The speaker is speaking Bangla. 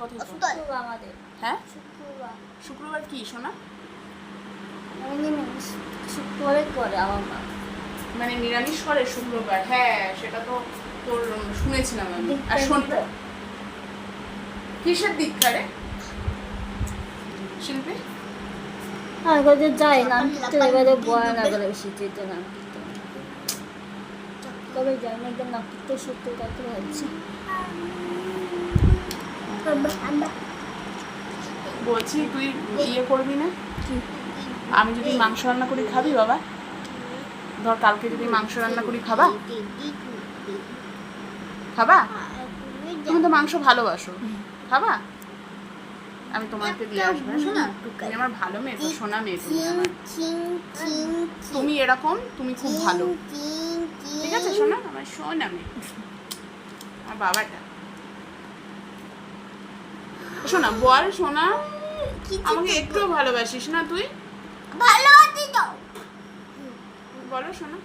কথা বল। শুক্রবার আমাদের। হ্যাঁ শুক্রবার। শুক্রবার কি শোনা? শুক্রবারে করে আমার মা। মানে নিরামিষ করে শুক্রবার? হ্যাঁ সেটা তো তোর শুনেছিলাম আমি। আর শনিবার কিসের দীক্ষা রে শিল্পী? হ্যাঁ এবারে যাই নাম কীর্তন এবারে বয়ানগরে এসেছি তো নাম কীর্তন। কবে যাই না একদম নাম কীর্তন সত্য কথা হচ্ছে। বলছি তুই ইয়ে করবি না? আমি যদি মাংস রান্না করি খাবি বাবা? ধর কালকে যদি মাংস রান্না করি খাবা? খাবা? তুমি তো মাংস ভালোবাসো, খাবা? আমি তোমাকে দিয়ে আসবো, শোনা? তুমি আমার ভালো মেয়ে তো, সোনা মেয়ে তুমি আমার। তুমি এরকম, তুমি খুব ভালো, ঠিক আছে সোনা? আমার সোনা মেয়ে, আমার বাবাটা। শোনা বল সোনা, আমাকে একটুও ভালোবাসিস না তুই? ভালোবাসি তো। বলো সোনা।